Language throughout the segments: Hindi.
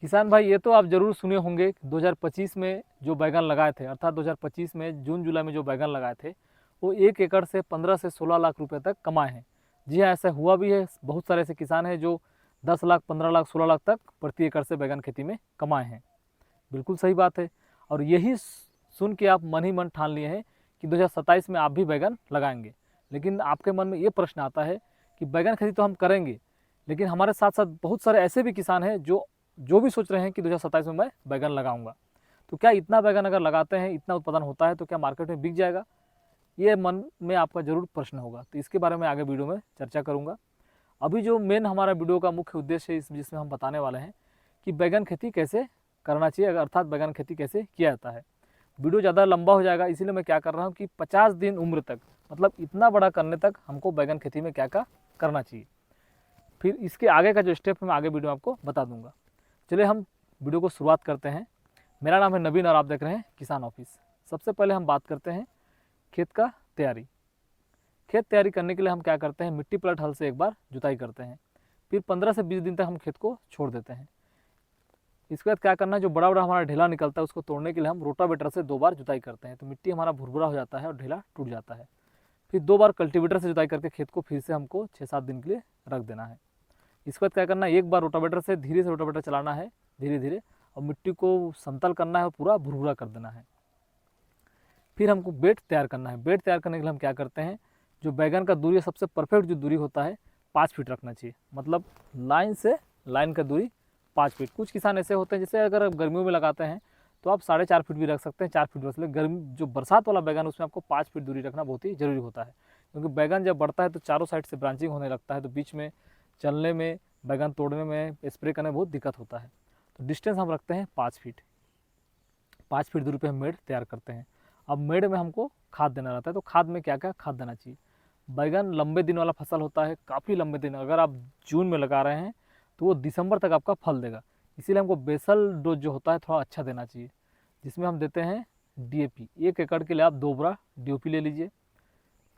किसान भाई, ये तो आप ज़रूर सुने होंगे 2025 में जो बैगन लगाए थे, अर्थात 2025 में जून जुलाई में जो बैगन लगाए थे, वो 1 एकड़ से 15 से 16 लाख रुपए तक कमाए हैं। जी हाँ, ऐसा हुआ भी है। बहुत सारे ऐसे किसान हैं जो 10 लाख, 15 लाख, 16 लाख तक प्रति एकड़ से बैगन खेती में कमाए हैं। बिल्कुल सही बात है। और यही सुन के आप मन ही मन ठान लिए हैं कि 2027 में आप भी बैगन लगाएंगे। लेकिन आपके मन में ये प्रश्न आता है कि बैगन खेती तो हम करेंगे, लेकिन हमारे साथ साथ बहुत सारे ऐसे भी किसान हैं जो भी सोच रहे हैं कि 2027 में मैं बैगन लगाऊंगा। तो क्या इतना बैगन अगर लगाते हैं, इतना उत्पादन होता है, तो क्या मार्केट में बिक जाएगा? ये मन में आपका जरूर प्रश्न होगा। तो इसके बारे में आगे वीडियो में चर्चा करूंगा। अभी जो मेन हमारा वीडियो का मुख्य उद्देश्य है, जिसमें हम बताने वाले हैं कि बैगन खेती कैसे करना चाहिए, अर्थात बैगन खेती कैसे किया जाता है। वीडियो ज़्यादा लंबा हो जाएगा, इसीलिए मैं क्या कर रहा हूँ कि 50 दिन उम्र तक, मतलब इतना बड़ा करने तक हमको बैगन खेती में क्या क्या करना चाहिए, फिर इसके आगे का जो स्टेप है मैं आगे वीडियो में आपको बता दूंगा। चलिए हम वीडियो को शुरुआत करते हैं। मेरा नाम है नवीन और आप देख रहे हैं किसान ऑफिस। सबसे पहले हम बात करते हैं खेत का तैयारी। खेत तैयारी करने के लिए हम क्या करते हैं, मिट्टी पलट हल से एक बार जुताई करते हैं, फिर 15 से 20 दिन तक हम खेत को छोड़ देते हैं। इसके बाद क्या करना है, जो बड़ा बड़ा हमारा ढेला निकलता है उसको तोड़ने के लिए हम रोटावेटर से 2 बार जुताई करते हैं, तो मिट्टी हमारा भुरभुरा हो जाता है और ढेला टूट जाता है। फिर 2 बार कल्टीवेटर से जुताई करके खेत को फिर से हमको 6-7 दिन के लिए रख देना है। इसके बाद क्या करना है, एक बार रोटावेटर से धीरे से रोटावेटर चलाना है, धीरे धीरे, और मिट्टी को समतल करना है और पूरा भुरभुरा कर देना है। फिर हमको बेड तैयार करना है। बेड तैयार करने के लिए हम क्या करते हैं, जो बैगन का दूरी सबसे परफेक्ट जो दूरी होता है 5 फीट रखना चाहिए, मतलब लाइन से लाइन का दूरी 5 फीट। कुछ किसान ऐसे होते हैं जैसे अगर गर्मियों में लगाते हैं तो आप 4.5 फीट भी रख सकते हैं, 4 फीट बस। लेकिन गर्मी जो बरसात वाला बैगन उसमें आपको 5 फीट दूरी रखना बहुत ही जरूरी होता है, क्योंकि बैगन जब बढ़ता है तो चारों साइड से ब्रांचिंग होने लगता है, तो बीच में चलने में, बैगन तोड़ने में, स्प्रे करने में बहुत दिक्कत होता है। तो डिस्टेंस हम रखते हैं 5 फीट। 5 फीट दूरी पे हम मेड़ तैयार करते हैं। अब मेड़ में हमको खाद देना रहता है, तो खाद में क्या क्या खाद देना चाहिए। बैगन लंबे दिन वाला फसल होता है, काफ़ी लंबे दिन। अगर आप जून में लगा रहे हैं तो वो दिसंबर तक आपका फल देगा। इसीलिए हमको बेसल डोज जो होता है थोड़ा अच्छा देना चाहिए, जिसमें हम देते हैं डीएपी। 1 एकड़ के लिए आप 2 बोरा डीओपी ले लीजिए,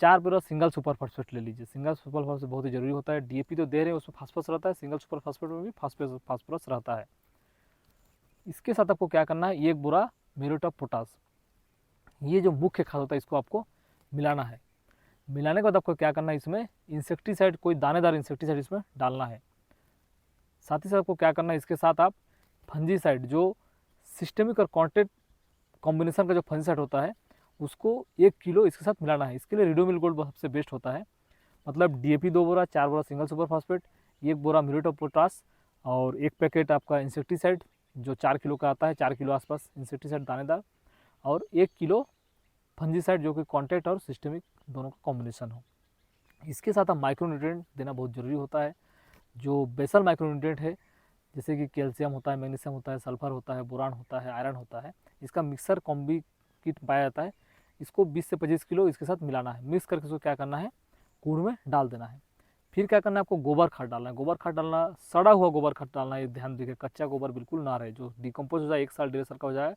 4 बोरा सिंगल सुपर फास्फेट ले लीजिए। सिंगल सुपर फास्फेट बहुत ही जरूरी होता है। डीएपी तो दे रहे हैं उसमें फास्फोरस रहता है, सिंगल सुपर फास्फेट में भी फास्फोरस रहता है। इसके साथ आपको क्या करना है, 1 बोरा म्यूरेट ऑफ पोटास, ये जो मुख्य खाद होता है इसको आपको मिलाना है। मिलाने के बाद आपको क्या करना है, इसमें इंसेक्टिसाइड, कोई दानेदार इंसेक्टिसाइड इसमें डालना है। साथ ही साथ आपको क्या करना है, इसके साथ आप फंजीसाइड, जो सिस्टेमिक और कॉन्टेक्ट कॉम्बिनेशन का जो फंजीसाइड होता है उसको 1 किलो इसके साथ मिलाना है। इसके लिए रिडोमिल गोल्ड सबसे बेस्ट होता है। मतलब DAP 2 Bora, 4 Bora single super phosphate, 1 Bora muriate of potash, और 1 पैकेट आपका इंसेक्टिसाइड जो 4 किलो का आता है, 4 किलो आसपास इंसेक्टिसाइड दानेदार, और 1 किलो फंजीसाइड जो कि कॉन्टैक्ट और सिस्टेमिक दोनों का कॉम्बिनेशन हो। इसके साथ हम माइक्रोन्यूट्रिएंट देना बहुत ज़रूरी होता है। जो बेसल माइक्रोन्यूट्रिएंट है, जैसे कि कैल्शियम होता है, मैग्नीशियम होता है, सल्फर होता है, बोरान होता है, आयरन होता है, इसका मिक्सर कॉम्बी किट पाया जाता है। इसको 20 से 25 किलो इसके साथ मिलाना है। मिक्स करके इसको क्या करना है, कूड़ में डाल देना है। फिर क्या करना है, आपको गोबर खाद डालना है। गोबर खाद डालना, सड़ा हुआ गोबर खाद डालना है, ध्यान दीजिए, कच्चा गोबर बिल्कुल ना रहे, जो डिकम्पोज हो जाए 1 साल 1.5 साल का हो जाए,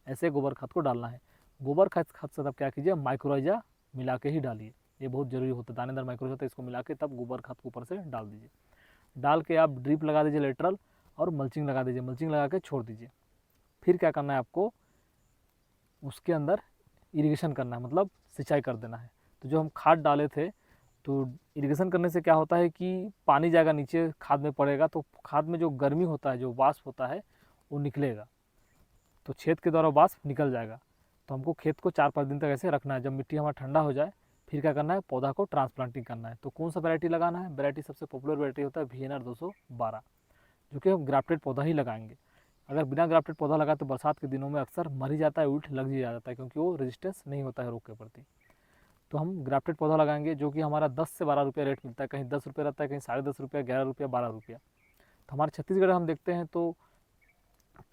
ऐसे गोबर खाद को डालना है। गोबर खाद के साथ आप क्या कीजिए, माइक्रोराइजा मिला के ही डालिए, ये बहुत जरूरी होता है। दानेदार माइक्रोराइजा होता है, इसको मिला के तब गोबर खाद को ऊपर से डाल दीजिए। डाल के आप ड्रिप लगा दीजिए लेटरल, और मल्चिंग लगा दीजिए। मल्चिंग लगा के छोड़ दीजिए। फिर क्या करना है, आपको उसके अंदर इरिगेशन करना है, मतलब सिंचाई कर देना है। तो जो हम खाद डाले थे, तो इरिगेशन करने से क्या होता है कि पानी जाएगा नीचे, खाद में पड़ेगा, तो खाद में जो गर्मी होता है, जो वाष्प होता है, वो निकलेगा, तो छेद के द्वारा वाष्प निकल जाएगा। तो हमको खेत को 4-5 दिन तक ऐसे रखना है। जब मिट्टी हमारा ठंडा हो जाए, फिर क्या करना है, पौधा को ट्रांसप्लांटिंग करना है। तो कौन सा वैरायटी लगाना है, वैरायटी सबसे पॉपुलर वैरायटी होता है VNR 212, जो कि हम ग्राफ्टेड पौधा ही लगाएंगे। अगर बिना ग्राफ्टेड पौधा लगाए तो बरसात के दिनों में अक्सर मर ही जाता है, उल्ट लग ही जाता है, क्योंकि वो रेजिस्टेंस नहीं होता है रोग के प्रति। तो हम ग्राफ्टेड पौधा लगाएंगे, जो कि हमारा 10 से 12 रुपये रेट मिलता है, कहीं 10 रुपये रहता है, कहीं 10.5 रुपये, 11 रुपया, 12 रुपया। तो हमारे छत्तीसगढ़ हम देखते हैं तो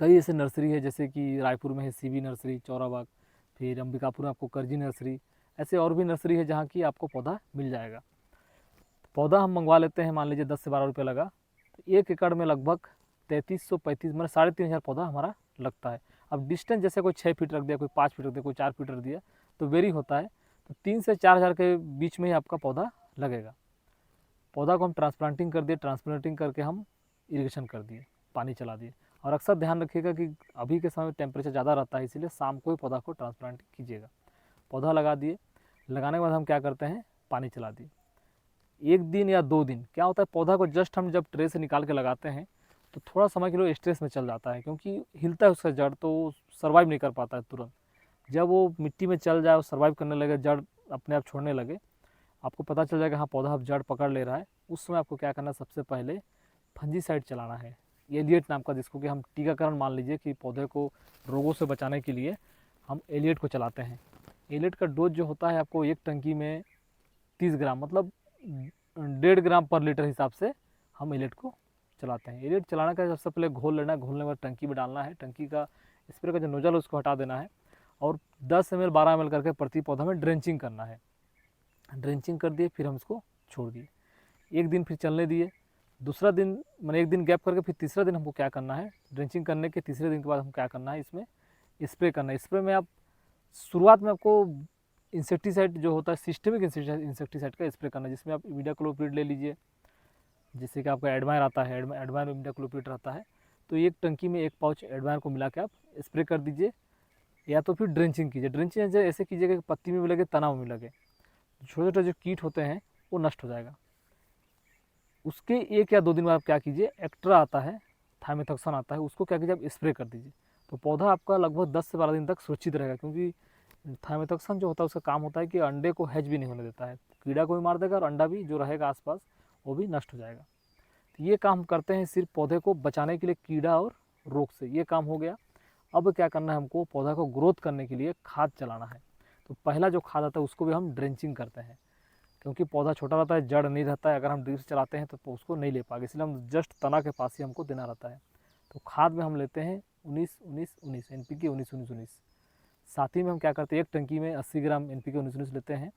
कई ऐसे नर्सरी है, जैसे कि रायपुर में है सीवी नर्सरी, चौराबाग, फिर अंबिकापुर में आपको करजी नर्सरी, ऐसे और भी नर्सरी है जहाँ की आपको पौधा मिल जाएगा। पौधा हम मंगवा लेते हैं, मान लीजिए 10 से 12 रुपये लगा, तो 1 एकड़ में लगभग 3335, मतलब 3,500 पौधा हमारा लगता है। अब डिस्टेंस जैसे कोई 6 फीट रख दिया, कोई 5 फीट रख दिया, कोई 4 फीट रख दिया, तो वेरी होता है। तो 3 से 4,000 के बीच में ही आपका पौधा लगेगा। पौधा को हम ट्रांसप्लांटिंग कर दिए, ट्रांसप्लांटिंग करके हम इरिगेशन कर दिए, पानी चला दिए, और अक्सर ध्यान रखिएगा कि अभी के समय टेम्परेचर ज़्यादा रहता है, इसीलिए शाम को ही पौधा को ट्रांसप्लांट कीजिएगा। पौधा लगा दिए, लगाने के बाद हम क्या करते हैं, पानी चला दिए। 1 दिन या 2 दिन क्या होता है, पौधा को जस्ट हम जब ट्रे से निकाल के लगाते हैं तो थोड़ा समय के लिए स्ट्रेस में चल जाता है, क्योंकि हिलता है उसका जड़, तो सर्वाइव नहीं कर पाता है तुरंत। जब वो मिट्टी में चल जाए और सर्वाइव करने लगे, जड़ अपने आप छोड़ने लगे, आपको पता चल जाएगा हाँ पौधा अब जड़ पकड़ ले रहा है। उस समय आपको क्या करना है, सबसे पहले फंजीसाइड चलाना है, एलिएट नाम का, जिसको कि हम टीकाकरण मान लीजिए कि पौधे को रोगों से बचाने के लिए हम एलिएट को चलाते हैं। एलिएट का डोज जो होता है आपको 1 टंकी में 30 ग्राम, मतलब 1.5 ग्राम पर लीटर हिसाब से हम एलिएट को चलाते हैं। एलिएट चलाने का सबसे पहले घोल लेना है, घोलने के बाद टंकी में डालना है, टंकी का स्प्रे का जो नोजल है उसको हटा देना है और 10 ml 12 ml करके प्रति पौधा में ड्रेंचिंग करना है। ड्रेंचिंग कर दिए, फिर हम इसको छोड़ दिए, 1 दिन फिर चलने दिए। दूसरा दिन मैंने 1 दिन गैप करके फिर तीसरा दिन हमको क्या करना है, ड्रेंचिंग करने के तीसरे दिन के बाद हम क्या करना है, इसमें स्प्रे करना है। स्प्रे में आप शुरुआत में आपको इंसेक्टिसाइड जो होता है, सिस्टमिक इंसेक्टिसाइड का स्प्रे करना है, जिसमें आप इमिडाक्लोप्रिड ले लीजिए, जैसे कि आपका एडमायर आता है, एडमायर इमिडाक्लोप्रिड रहता है, तो 1 टंकी में 1 पाउच एडमायर को मिला के आप स्प्रे कर दीजिए, या तो फिर ड्रेंचिंग कीजिए। ड्रेंचिंग ऐसे कीजिएगा कि पत्ती में भी लगे, तना में भी लगे, छोटे छोटे जो कीट होते हैं वो नष्ट हो जाएगा। उसके 1 या 2 दिन बाद आप क्या कीजिए, एक्ट्रा आता है, थाइमेथॉक्सन आता है, उसको क्या कीजिए आप स्प्रे कर दीजिए, तो पौधा आपका लगभग 10 से 12 दिन तक सुरक्षित रहेगा। क्योंकि थाइमेथॉक्सन जो होता है उसका काम होता है कि अंडे को हैच भी नहीं होने देता है, कीड़ा को भी मार देगा और अंडा भी जो रहेगा आसपास वो भी नष्ट हो जाएगा। तो ये काम करते हैं सिर्फ पौधे को बचाने के लिए कीड़ा और रोग से, ये काम हो गया। अब क्या करना है, हमको पौधा को ग्रोथ करने के लिए खाद चलाना है। तो पहला जो खाद आता है उसको भी हम ड्रेंचिंग करते हैं, क्योंकि पौधा छोटा रहता है, जड़ नहीं रहता है, अगर हम ड्रिप से चलाते हैं तो उसको नहीं ले पाएंगे, इसलिए हम जस्ट तना के पास ही हमको देना रहता है। तो खाद में हम लेते हैं 19-19-19 NPK 19-19-19। साथ ही में हम क्या करते हैं, 1 टंकी में 80 ग्राम NPK 19-19 लेते हैं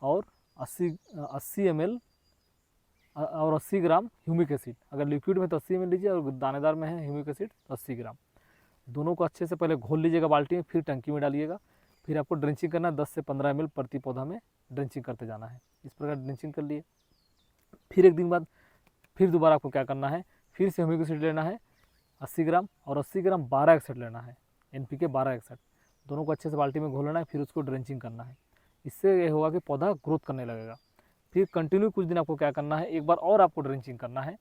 और 80 ml और 80 ग्राम ह्यूमिक एसिड। अगर लिक्विड में तो 80 ml लीजिए और दानेदार में है ह्यूमिक एसिड तो 80 ग्राम। दोनों को अच्छे से पहले घोल लीजिएगा बाल्टी में, फिर टंकी में डालिएगा, फिर आपको ड्रेंचिंग करना है, 10 से 15 ml प्रति पौधा में ड्रेंचिंग करते जाना है। इस प्रकार ड्रेंचिंग कर लिए, फिर 1 दिन बाद फिर दोबारा आपको क्या करना है, फिर से ह्यूमिक एसिड लेना है 80 ग्राम और 80 ग्राम 12 लेना है, NPK 12। दोनों को अच्छे से बाल्टी में घोलना है, फिर उसको ड्रेंचिंग करना है। इससे ये होगा कि पौधा ग्रोथ करने लगेगा। फिर कंटिन्यू कुछ दिन आपको क्या करना है, एक बार और आपको ड्रेंचिंग करना है,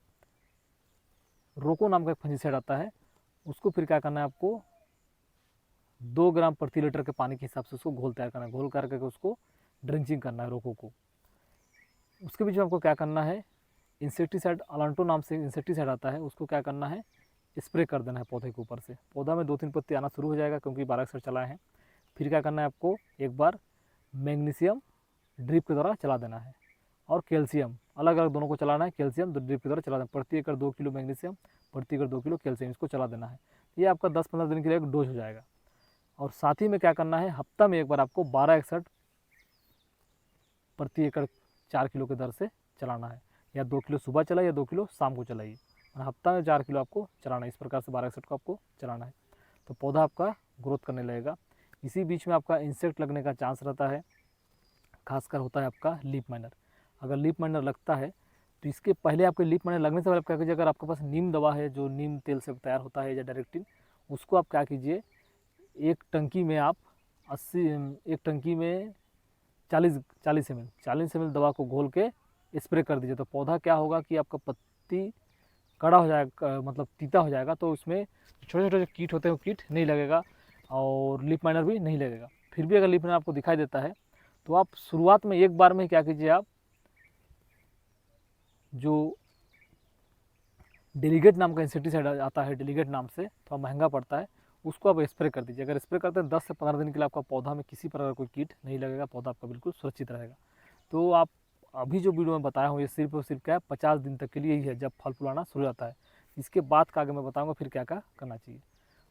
रोको नाम का एक फंजीसाइड आता है, उसको फिर क्या करना है, आपको 2 ग्राम प्रति लीटर के पानी के हिसाब से उसको घोल तैयार करना है, घोल करके उसको ड्रेंचिंग करना है रोको को। उसके बीच में आपको क्या करना है, इंसेक्टिसाइड अलांटो नाम से इंसेक्टिसाइड आता है, उसको क्या करना है, स्प्रे कर देना है पौधे के ऊपर से। पौधा में 2-3 पत्ती आना शुरू हो जाएगा, क्योंकि 12 अक्सर चलाए हैं। फिर क्या करना है, आपको एक बार मैग्नीशियम ड्रिप के द्वारा चला देना है और कैल्शियम अलग अलग दोनों को चलाना है। कैल्शियम ड्रिप के द्वारा चला देना, प्रति एकड़ 2 किलो मैग्नीशियम, प्रति एकड़ 2 किलो कैल्शियम, इसको चला देना है। ये आपका 10-15 दिन के लिए एक डोज हो जाएगा। और साथ ही में क्या करना है, हफ्ता में एक बार आपको 12 प्रति एकड़ 4 किलो के दर से चलाना है, या 2 किलो सुबह चलाइए या 2 किलो शाम को चलाइए, और हफ्ता में 4 किलो आपको चलाना है। इस प्रकार से 12 को आपको चलाना है, तो पौधा आपका ग्रोथ करने लगेगा। इसी बीच में आपका इंसेक्ट लगने का चांस रहता है, खासकर होता है आपका लीफ माइनर। अगर लीफ माइनर लगता है तो इसके पहले, आपके लीफ माइनर लगने से पहले आप क्या कीजिए, अगर आपके पास नीम दवा है जो नीम तेल से तैयार होता है या डायरेक्टिन, उसको आप क्या कीजिए, 1 टंकी में आप 1 टंकी में 40 ml दवा को घोल के स्प्रे कर दीजिए। तो पौधा क्या होगा कि आपका पत्ती कड़ा हो जाएगा, मतलब तीता हो जाएगा, तो उसमें छोटे छोटे जो कीट होते हैं वो कीट नहीं लगेगा और लीफ माइनर भी नहीं लगेगा। फिर भी अगर लीफ माइनर आपको दिखाई देता है तो आप शुरुआत में एक बार में क्या कीजिए, आप जो डेलीगेट नाम का इंसेक्टिसाइड आता है, डेलीगेट नाम से थोड़ा महंगा पड़ता है, उसको आप स्प्रे कर दीजिए। अगर स्प्रे करते हैं 10 से 15 दिन के लिए आपका पौधा में किसी प्रकार कोई कीट नहीं लगेगा, पौधा आपका बिल्कुल सुरक्षित रहेगा। तो आप अभी जो वीडियो में बताया हूँ ये सिर्फ और सिर्फ क्या है, 50 दिन तक के लिए ही है, जब फल फुलाना शुरू होता है। इसके बाद का आगे मैं बताऊँगा फिर क्या क्या करना चाहिए।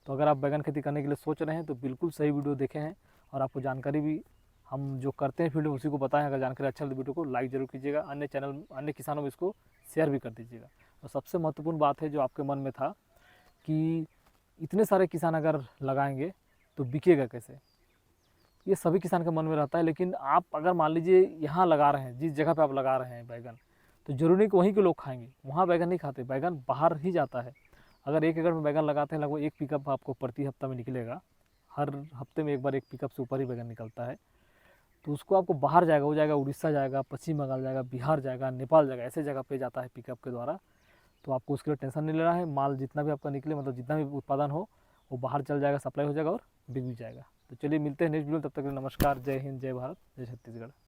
तो अगर आप बैगन खेती करने के लिए सोच रहे हैं तो बिल्कुल सही वीडियो देखे हैं, और आपको जानकारी भी हम जो करते हैं फील्ड में उसी को बताएं। अगर जानकारी अच्छा लगे वीडियो को लाइक जरूर कीजिएगा, अन्य किसानों में इसको शेयर भी कर दीजिएगा। और सबसे महत्वपूर्ण बात है जो आपके मन में था कि इतने सारे किसान अगर लगाएंगे तो बिकेगा कैसे, ये सभी किसान के मन में रहता है। लेकिन आप अगर मान लीजिए यहाँ लगा रहे हैं, जिस जगह पे आप लगा रहे हैं बैगन, तो जरूरी नहीं कि वहीं के लोग खाएंगे, वहाँ बैगन नहीं खाते, बैगन बाहर ही जाता है। अगर 1 एकड़ में बैगन लगाते हैं लगभग 1 पिकअप आपको प्रति हफ्ता में निकलेगा। हर हफ्ते में एक बार 1 पिकअप से ऊपर ही बैगन निकलता है। तो उसको आपको बाहर जाएगा, वो जाएगा उड़ीसा जाएगा, पश्चिम बंगाल जाएगा, बिहार जाएगा, नेपाल जाएगा, ऐसे जगह पे जाता है पिकअप के द्वारा। तो आपको उसके लिए टेंशन नहीं लेना है। माल जितना भी आपका निकले, मतलब जितना भी उत्पादन हो वो बाहर चल जाएगा, सप्लाई हो जाएगा और बिक भी जाएगा। तो चलिए मिलते हैं नेक्स्ट वीडियो में, तब तक के लिए नमस्कार, जय हिंद, जय भारत, जय छत्तीसगढ़।